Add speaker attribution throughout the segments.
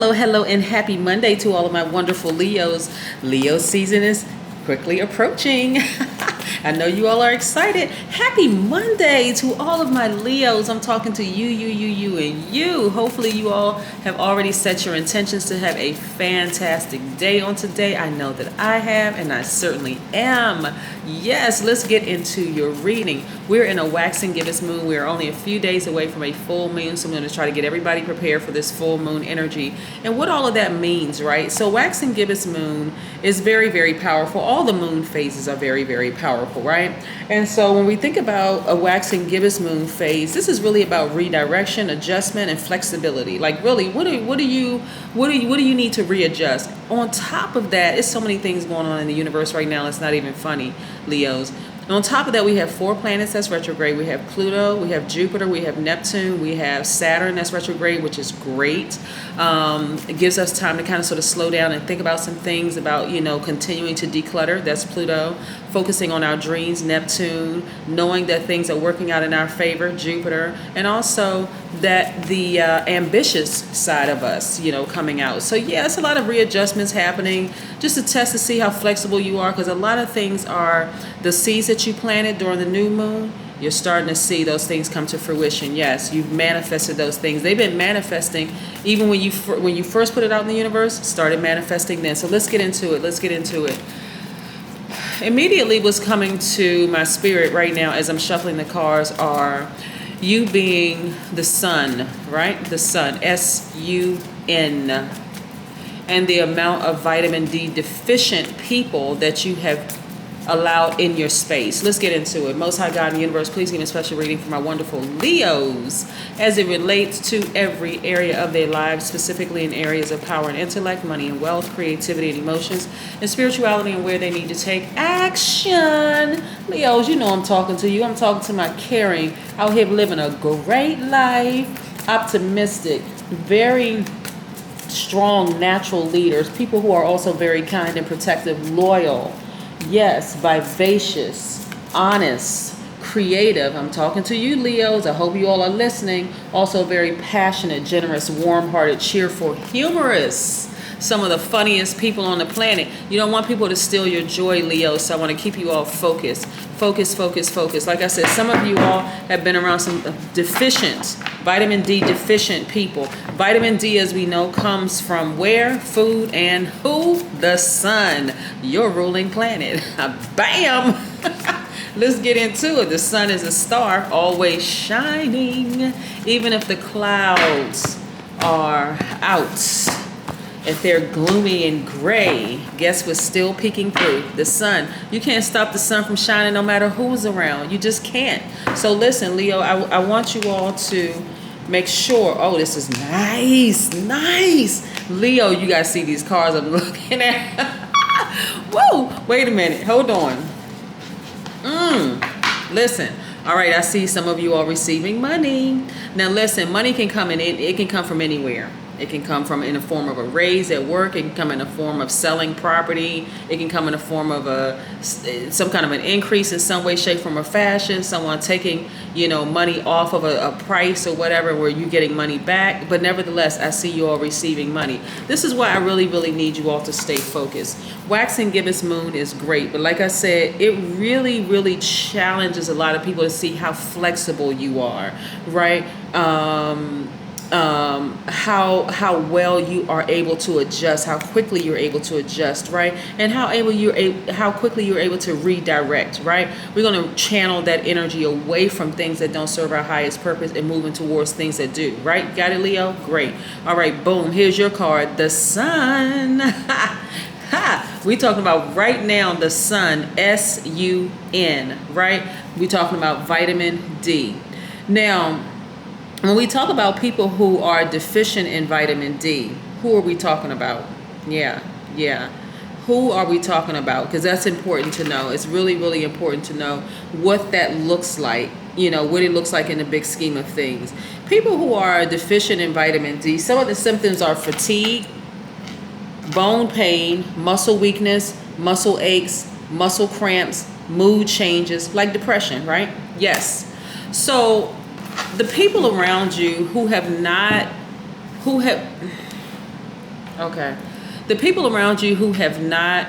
Speaker 1: Hello, hello, and happy Monday to all of my wonderful Leos. Leo season is quickly approaching. I know you all are excited. Happy Monday to all of my Leos. I'm talking to you, and you. Hopefully you all have already set your intentions to have a fantastic day on today. I know that I have, and I certainly am. Yes, let's get into your reading. We're in a waxing gibbous moon. We're only a few days away from a full moon, so I'm going to try to get everybody prepared for this full moon energy and what all of that means, right? So waxing gibbous moon is very, very powerful. All the moon phases are very, very powerful, right? And so when we think about a waxing gibbous moon phase, this is really about redirection, adjustment, and flexibility. Like, really, what do you need to readjust? On top of that, it's so many things going on in the universe right now. It's not even funny, Leos. And on top of that, we have 4 planets that's retrograde. We have Pluto, we have Jupiter, we have Neptune, we have Saturn that's retrograde, which is great. It gives us time to kind of sort of slow down and think about some things about, continuing to declutter. That's Pluto. Focusing on our dreams, Neptune. Knowing that things are working out in our favor, Jupiter. And also that the ambitious side of us, coming out. So yeah, it's a lot of readjustments happening just to test to see how flexible you are, because a lot of things are the seeds that you planted during the new moon. You're starting to see those things come to fruition. Yes, you've manifested those things. They've been manifesting even when you first put it out in the universe, started manifesting then. So let's get into it. Immediately what's coming to my spirit right now as I'm shuffling the cards are you being the sun, right? The sun, S-U-N. And the amount of vitamin D deficient people that you have allowed in your space. Let's get into it. Most High God in the universe, please give me a special reading for my wonderful Leos as it relates to every area of their lives, specifically in areas of power and intellect, money and wealth, creativity and emotions, and spirituality, and where they need to take action. Leos, you know I'm talking to you. I'm talking to my caring, out here living a great life, optimistic, very strong natural leaders, people who are also very kind and protective, loyal. Yes, vivacious, honest, creative. I'm talking to you, Leos. I hope you all are listening. Also very passionate, generous, warm-hearted, cheerful, humorous. Some of the funniest people on the planet. You don't want people to steal your joy, Leos, so I want to keep you all focused. Focus. Like I said, some of you all have been around some deficient, vitamin D deficient people. Vitamin D, as we know, comes from where? Food and who? The sun, your ruling planet. Bam! Let's get into it. The sun is a star, always shining. Even if the clouds are out, if they're gloomy and gray, guess what's still peeking through? The sun. You can't stop the sun from shining no matter who's around. You just can't. So listen, Leo, I want you all to make sure. Oh, this is nice. Leo, you guys see these cards I'm looking at. Whoa, wait a minute. Hold on. Listen. All right, I see some of you all receiving money. Now listen, money can come it can come from anywhere. It can come from in the form of a raise at work. It can come in the form of selling property. It can come in the form of some kind of an increase in some way, shape, form, or fashion. Someone taking, money off of a price or whatever, where you're getting money back. But nevertheless, I see you all receiving money. This is why I really, really need you all to stay focused. Waxing gibbous moon is great, but like I said, it really, really challenges a lot of people to see how flexible you are, right? How well you are able to adjust, how quickly you're able to adjust, right? And how quickly you're able to redirect, right? We're going to channel that energy away from things that don't serve our highest purpose and moving towards things that do, right? Got it, Leo? Great. All right, boom. Here's your card, the sun. We talking about right now the sun, S-U-N, right? We talking about vitamin D. Now, when we talk about people who are deficient in vitamin D, who are we talking about? Yeah. Who are we talking about? Because that's important to know. It's really, really important to know what that looks like, what it looks like in the big scheme of things. People who are deficient in vitamin D, some of the symptoms are fatigue, bone pain, muscle weakness, muscle aches, muscle cramps, mood changes, like depression, right? Yes. So the people around you who have Okay. The people around you who have not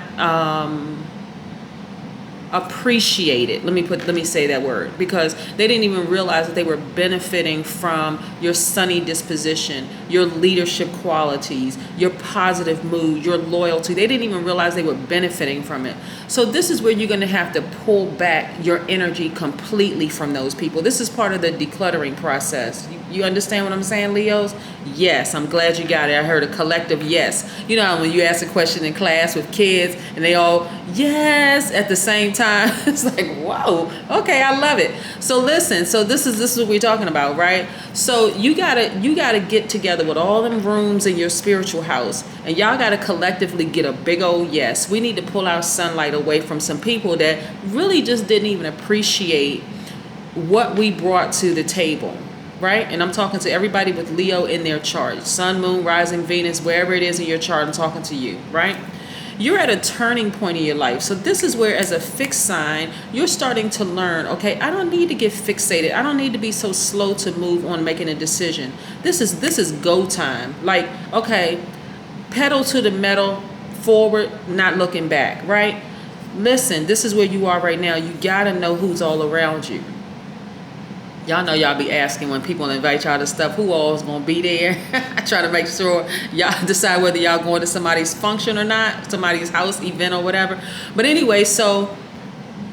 Speaker 1: appreciated, let me say that word, because they didn't even realize that they were benefiting from your sunny disposition, your leadership qualities, your positive mood, your loyalty. They didn't even realize they were benefiting from it. So this is where you're going to have to pull back your energy completely from those people. This is part of the decluttering process. You understand what I'm saying, Leos? Yes, I'm glad you got it. I heard a collective yes. You know when you ask a question in class with kids and they all yes at the same time. It's like, whoa, okay, I love it. So listen, so this is what we're talking about, right? So you gotta get together with all them rooms in your spiritual house, and y'all gotta collectively get a big old yes. We need to pull our sunlight away from some people that really just didn't even appreciate what we brought to the table. Right? And I'm talking to everybody with Leo in their chart. Sun, moon, rising, Venus, wherever it is in your chart, I'm talking to you, right? You're at a turning point in your life. So this is where, as a fixed sign, you're starting to learn, okay, I don't need to get fixated. I don't need to be so slow to move on making a decision. This is go time. Like, okay, pedal to the metal, forward, not looking back, right? Listen, this is where you are right now. You got to know who's all around you. Y'all know y'all be asking when people invite y'all to stuff, who all is going to be there? I try to make sure y'all decide whether y'all going to somebody's function or not, somebody's house event or whatever. But anyway, so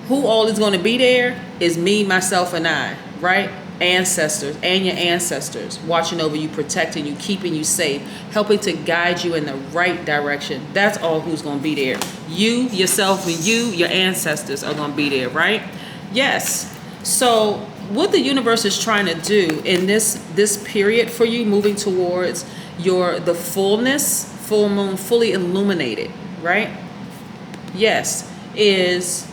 Speaker 1: who all is going to be there is me, myself, and I, right? Ancestors and your ancestors watching over you, protecting you, keeping you safe, helping to guide you in the right direction. That's all who's going to be there. You, yourself, and you, your ancestors are going to be there, right? Yes. So what the universe is trying to do in this period for you, moving towards the fullness, full moon, fully illuminated, right? Yes, is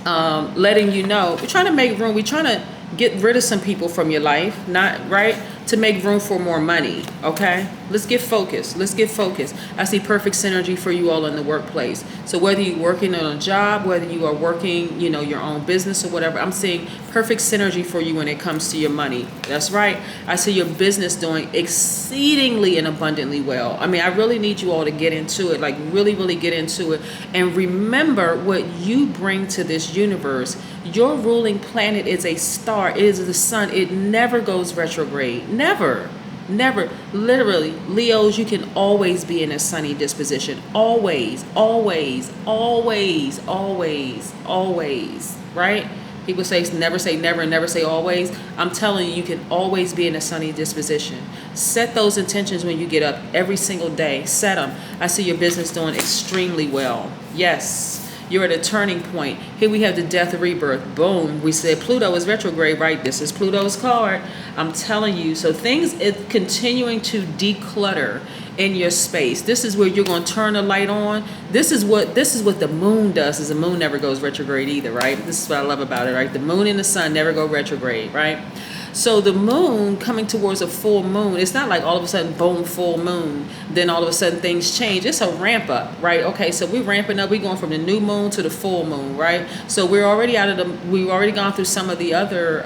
Speaker 1: letting you know we're trying to make room. We're trying to get rid of some people from your life, not right, to make room for more money. Okay, let's get focused. Let's get focused. I see perfect synergy for you all in the workplace. So whether you're working on a job, whether you are working, your own business or whatever, I'm seeing perfect synergy for you when it comes to your money. That's right. I see your business doing exceedingly and abundantly well. I mean, I really need you all to get into it, like really, really get into it. And remember what you bring to this universe. Your ruling planet is a star. It is the sun. It never goes retrograde. Never. Never. Literally, Leos, you can always be in a sunny disposition. Always, always, always, always, always. Right? People say never and never say always. I'm telling you, you can always be in a sunny disposition. Set those intentions when you get up every single day. Set them. I see your business doing extremely well. Yes. You're at a turning point. Here we have the death rebirth. Boom. We said Pluto is retrograde, right? This is Pluto's card. I'm telling you. So things is continuing to declutter in your space. This is where you're going to turn the light on. This is what the moon does. Is the moon never goes retrograde either, right? This is what I love about it, right? The moon and the sun never go retrograde, right? So the moon coming towards a full moon, it's not like all of a sudden, boom, full moon, then all of a sudden things change. It's a ramp up, right? Okay, so we're ramping up. We're going from the new moon to the full moon, right? So we've already gone through some of the other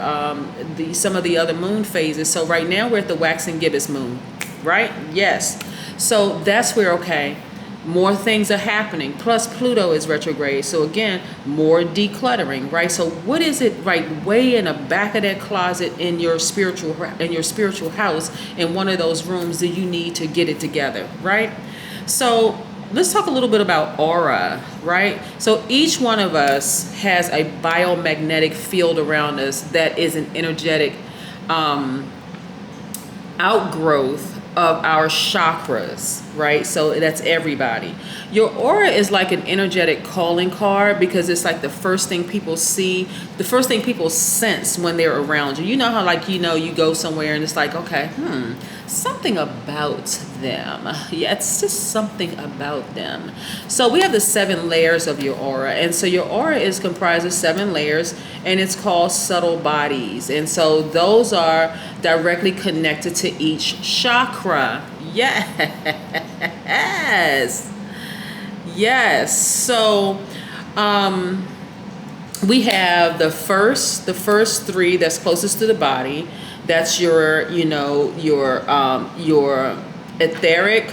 Speaker 1: moon phases. So right now we're at the waxing gibbous moon, right? Yes. So that's where, okay, more things are happening. Plus Pluto is retrograde. So again, more decluttering, right? So what is it right way in the back of that closet in your spiritual house, in one of those rooms, do you need to get it together, right? So let's talk a little bit about aura, right? So each one of us has a biomagnetic field around us that is an energetic outgrowth of our chakras, right? So that's everybody. Your aura is like an energetic calling card, because it's like the first thing people see, the first thing people sense when they're around you. You know how you go somewhere and it's like, okay, something about them. Yeah, it's just something about them. So we have the 7 layers of your aura. And so your aura is comprised of 7 layers, and it's called subtle bodies. And so those are directly connected to each chakra. Yes. Yes. So we have the first 3 that's closest to the body. That's your etheric,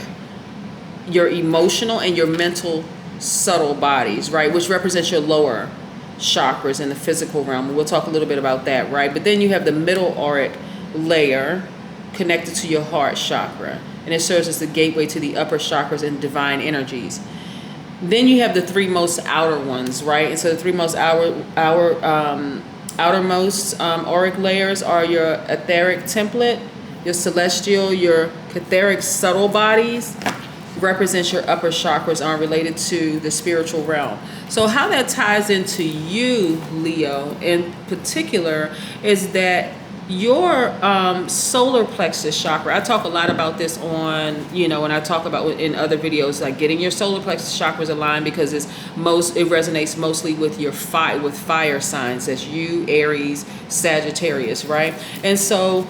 Speaker 1: your emotional and your mental subtle bodies, right? Which represents your lower chakras in the physical realm. We'll talk a little bit about that, right? But then you have the middle auric layer connected to your heart chakra, and it serves as the gateway to the upper chakras and divine energies. Then you have the three most outer ones, right? And so the three most outermost auric layers are your etheric template, your celestial, your etheric subtle bodies represents your upper chakras, are related to the spiritual realm. So how that ties into you, Leo, in particular, is that your solar plexus chakra, I talk a lot about this on, when I talk about in other videos, like getting your solar plexus chakras aligned, because it resonates mostly with your fire signs. That's you, Aries, Sagittarius, right? And so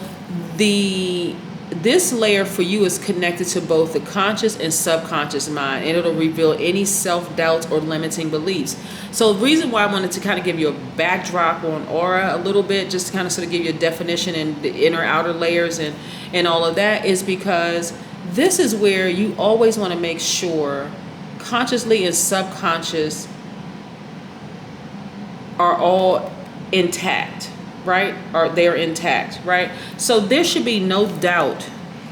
Speaker 1: this layer for you is connected to both the conscious and subconscious mind, and it'll reveal any self-doubts or limiting beliefs. So the reason why I wanted to kind of give you a backdrop on aura a little bit, just to kind of sort of give you a definition and the inner outer layers and all of that, is because this is where you always want to make sure consciously and subconscious are all intact, right? Or they're intact, right? So there should be no doubt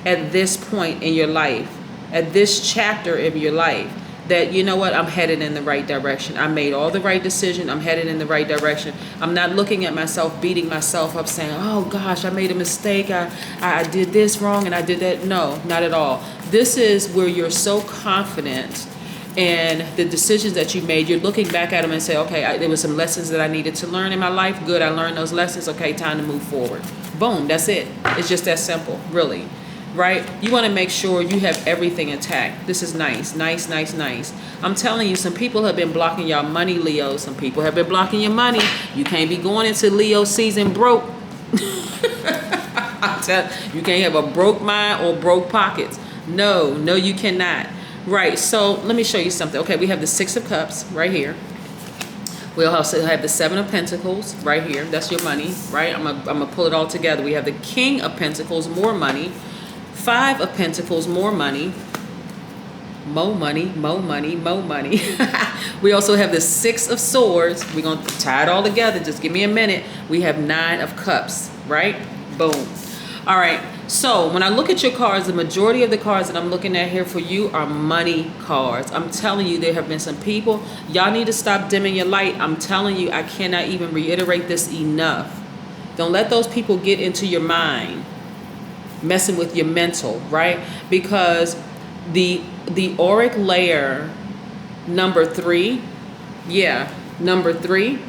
Speaker 1: at this point in your life, at this chapter of your life, that you know what, I'm headed in the right direction. I made all the right decision. I'm headed in the right direction. I'm not looking at myself, beating myself up, saying, oh gosh, I made a mistake. I did this wrong and I did that. No, not at all. This is where you're so confident and the decisions that you made, you're looking back at them and say, okay, there were some lessons that I needed to learn in my life. Good, I learned those lessons. Okay, time to move forward. Boom, that's it. It's just that simple, really, right? You want to make sure you have everything intact. This is nice, nice, nice, nice. I'm telling you, some people have been blocking y'all money, Leo. Some people have been blocking your money. You can't be going into Leo season broke. I tell you, can't have a broke mind or broke pockets. No, you cannot. Right, so let me show you something. Okay, we have the Six of Cups right here. We'll also have the Seven of Pentacles right here. That's your money, right? I'm gonna pull it all together. We have the King of Pentacles, more money. Five of Pentacles, more money. More money, more money, more money. We also have the Six of Swords. We're gonna tie it all together. Just give me a minute. We have Nine of Cups, right? Boom. All right. So when I look at your cards, the majority of the cards that I'm looking at here for you are money cards. I'm telling you, there have been some people. Y'all need to stop dimming your light. I'm telling you, I cannot even reiterate this enough. Don't let those people get into your mind, messing with your mental, right? Because the auric layer number 3, number 3,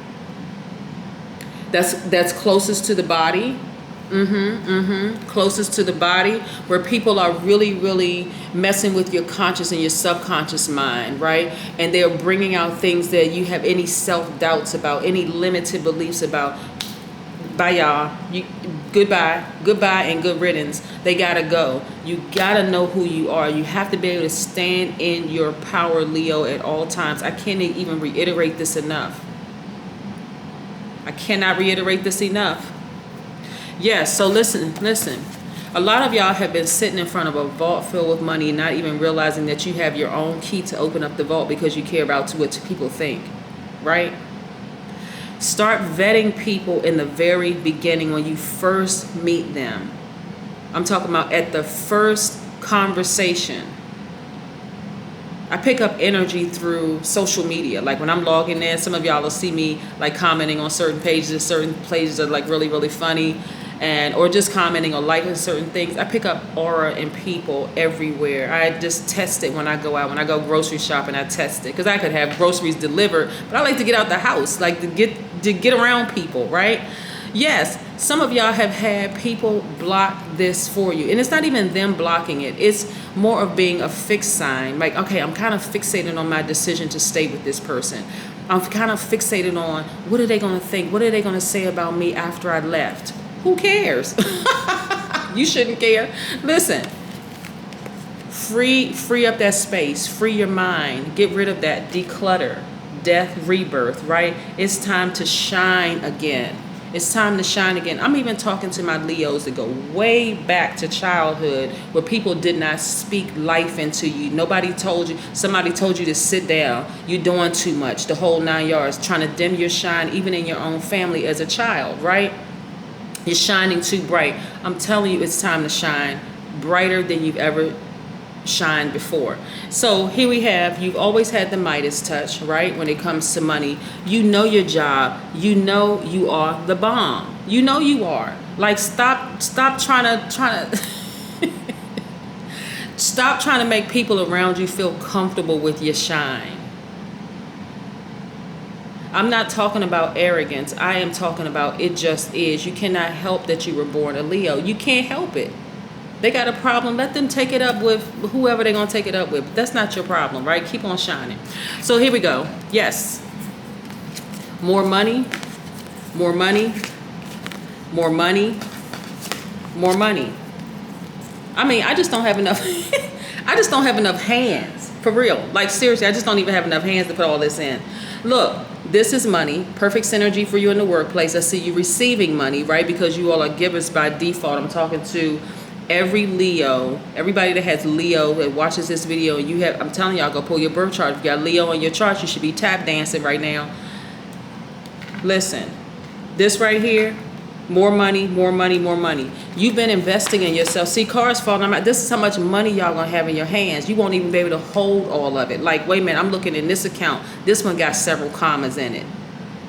Speaker 1: that's closest to the body. Closest to the body, where people are really, really messing with your conscious and your subconscious mind, right? And they're bringing out things that you have any self-doubts about, any limited beliefs about. Bye, y'all. Goodbye, and good riddance. They gotta go. You gotta know who you are. You have to be able to stand in your power, Leo, at all times. I can't even reiterate this enough. I cannot reiterate this enough. Yes, so listen. A lot of y'all have been sitting in front of a vault filled with money, not even realizing that you have your own key to open up the vault because you care about what people think, right? Start vetting people in the very beginning when you first meet them. I'm talking about at the first conversation. I pick up energy through social media. Like when I'm logging in, some of y'all will see me like commenting on certain pages are like really, really funny, or just commenting or liking certain things. I pick up aura in people everywhere. I just test it when I go out. When I go grocery shopping, I test it. Because I could have groceries delivered, but I like to get out the house, like to get around people, right? Yes, some of y'all have had people block this for you. And it's not even them blocking it. It's more of being a fixed sign. Like, okay, I'm kind of fixated on my decision to stay with this person. I'm kind of fixated on what are they going to think? What are they going to say about me after I left? Who cares? You shouldn't care. Listen, free up that space. Free your mind. Get rid of that. Declutter. Death, rebirth, right? It's time to shine again. It's time to shine again. I'm even talking to my Leos that go way back to childhood where people did not speak life into you. Nobody told you. Somebody told you to sit down. You're doing too much. The whole 9 yards. Trying to dim your shine even in your own family as a child, right? You're shining too bright. I'm telling you, it's time to shine brighter than you've ever shined before. So here we have, you've always had the Midas touch, right? When it comes to money, you know your job, you know you are the bomb. You know you are. Like stop trying to stop trying to make people around you feel comfortable with your shine. I'm not talking about arrogance. I am talking about it just is. You cannot help that you were born a Leo. You can't help it. They got a problem. Let them take it up with whoever they're going to take it up with. That's not your problem, right? Keep on shining. So here we go. Yes. More money. More money. More money. More money. I mean, I just don't have enough. I just don't have enough hands. For real. Like, seriously, I just don't even have enough hands to put all this in. Look, this is money. Perfect synergy for you in the workplace. I see you receiving money, right? Because you all are givers by default. I'm talking to every Leo, everybody that has Leo that watches this video, and you have, I'm telling y'all, go pull your birth chart. If you got Leo on your chart, you should be tap dancing right now. Listen, this right here, more money, more money, more money. You've been investing in yourself. See, cars falling out. This is how much money y'all gonna have in your hands. You won't even be able to hold all of it. Like, wait a minute, I'm looking in this account. This one got several commas in it.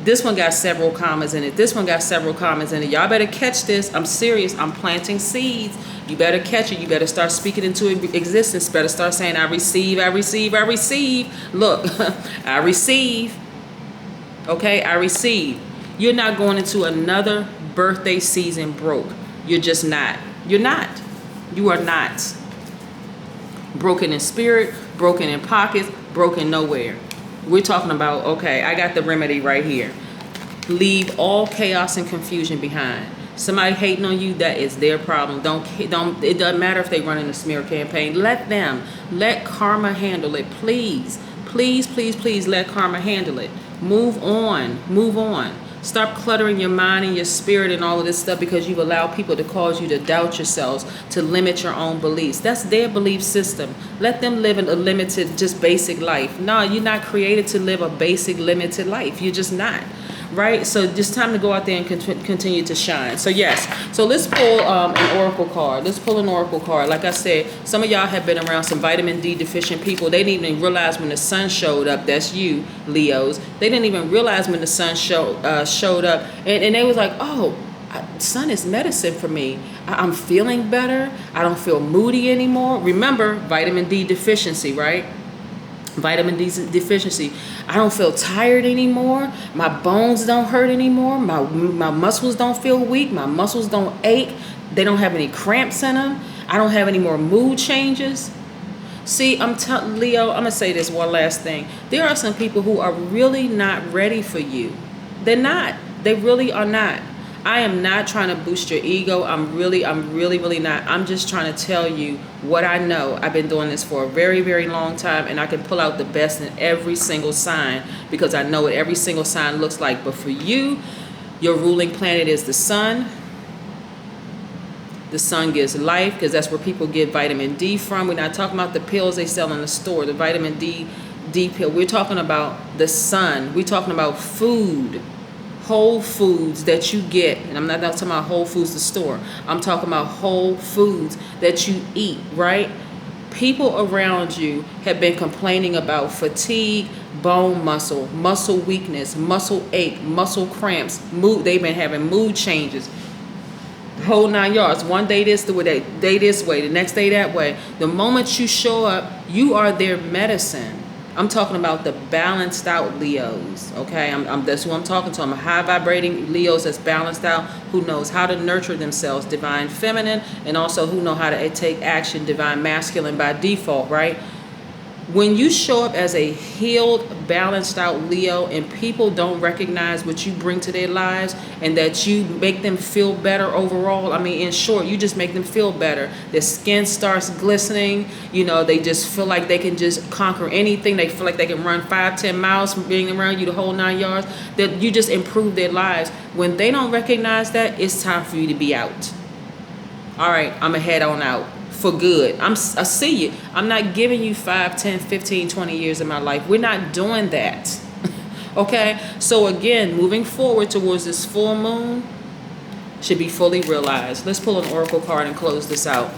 Speaker 1: This one got several commas in it. This one got several commas in it. Y'all better catch this. I'm serious. I'm planting seeds. You better catch it. You better start speaking into existence. Better start saying, I receive, I receive, I receive. Look, I receive. Okay, I receive. You're not going into another birthday season broke. You're just not. You're not. You are not. Broken in spirit, broken in pockets, broken nowhere. We're talking about, okay, I got the remedy right here. Leave all chaos and confusion behind. Somebody hating on you, that is their problem. It doesn't matter if they run in a smear campaign. Let karma handle it. Please, please, please, please let karma handle it. Move on, move on. Stop cluttering your mind and your spirit and all of this stuff because you've allowed people to cause you to doubt yourselves, to limit your own beliefs. That's their belief system. Let them live in a limited, just basic life. No, you're not created to live a basic, limited life. You're just not. Right? So just time to go out there and continue to shine. So yes. So let's pull an oracle card. Let's pull an oracle card. Like I said, some of y'all have been around some vitamin D deficient people. They didn't even realize when the sun showed up. That's you, Leos. They didn't even realize when the sun showed up. And they was like, oh, sun is medicine for me. I'm feeling better. I don't feel moody anymore. Remember, vitamin D deficiency, right? Vitamin D deficiency. I don't feel tired anymore. My bones don't hurt anymore. My muscles don't feel weak. My muscles don't ache. They don't have any cramps in them. I don't have any more mood changes. See, Leo, I'm going to say this one last thing. There are some people who are really not ready for you. They're not. They really are not. I am not trying to boost your ego. I'm really not. I'm just trying to tell you what I know. I've been doing this for a very, very long time, and I can pull out the best in every single sign because I know what every single sign looks like. But for you, your ruling planet is the sun. The sun gives life because that's where people get vitamin D from. We're not talking about the pills they sell in the store, the vitamin D pill. We're talking about the sun. We're talking about food. Whole foods that you get, and I'm not talking about Whole Foods the store. I'm talking about whole foods that you eat, right? People around you have been complaining about fatigue, bone muscle weakness, muscle ache, muscle cramps, mood. They've been having mood changes. Whole 9 yards. One day this way, the next day that way. The moment you show up, you are their medicine. I'm talking about the balanced out Leos, okay? That's who I'm talking to. I'm a high vibrating Leos that's balanced out, who knows how to nurture themselves, divine feminine, and also who know how to take action, divine masculine by default, right? When you show up as a healed, balanced out Leo and people don't recognize what you bring to their lives and that you make them feel better overall, I mean, in short, you just make them feel better. Their skin starts glistening. You know, they just feel like they can just conquer anything. They feel like they can run 5-10 miles from being around you the whole 9 yards. That you just improve their lives. When they don't recognize that, it's time for you to be out. All right, I'm going to head on out. For good. I see you. I'm not giving you 5, 10, 15, 20 years of my life. We're not doing that. Okay? So again, moving forward towards this full moon should be fully realized. Let's pull an oracle card and close this out.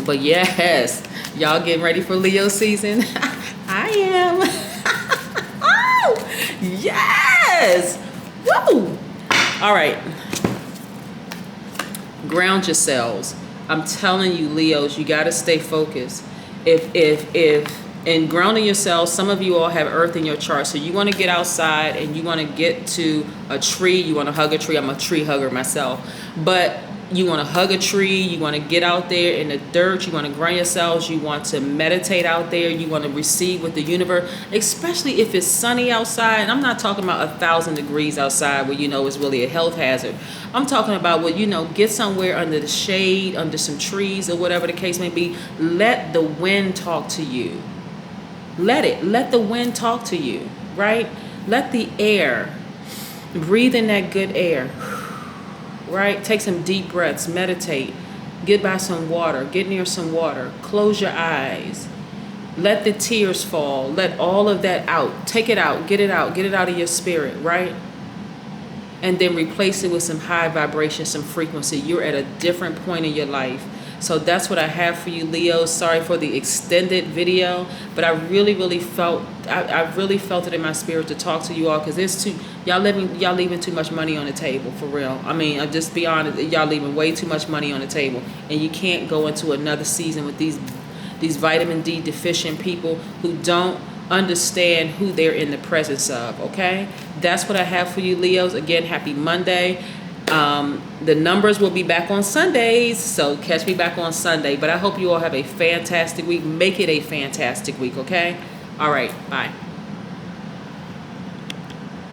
Speaker 1: But yes, y'all getting ready for Leo season? I am. Oh, yes. Woo. All right. Ground yourselves. I'm telling you, Leos, you got to stay focused. If in grounding yourselves, some of you all have earth in your chart, so you want to get outside and you want to get to a tree. You want to hug a tree. I'm a tree hugger myself, but you want to hug a tree. You want to get out there in the dirt. You want to ground yourselves. You want to meditate out there. You want to receive with the universe, especially if it's sunny outside. And I'm not talking about 1,000 degrees outside where you know it's really a health hazard. I'm talking about what, you know, get somewhere under the shade, under some trees or whatever the case may be. Let the wind talk to you. Let the wind talk to you, right? Let the air, breathe in that good air, right? Take some deep breaths, meditate, get by some water, get near some water, close your eyes, let the tears fall, let all of that out, take it out, get it out of your spirit, right? And then replace it with some high vibration, some frequency. You're at a different point in your life. So that's what I have for you, Leo. Sorry for the extended video, but I really felt it in my spirit to talk to you all, because there's y'all leaving too much money on the table, for real. I mean, I'll just be honest, y'all leaving way too much money on the table, and you can't go into another season with these vitamin D deficient people who don't understand who they're in the presence of. Okay, that's what I have for you, Leos. Again, happy Monday. The numbers will be back on Sundays, so catch me back on Sunday. But I hope you all have a fantastic week. Make it a fantastic week, okay? All right, bye.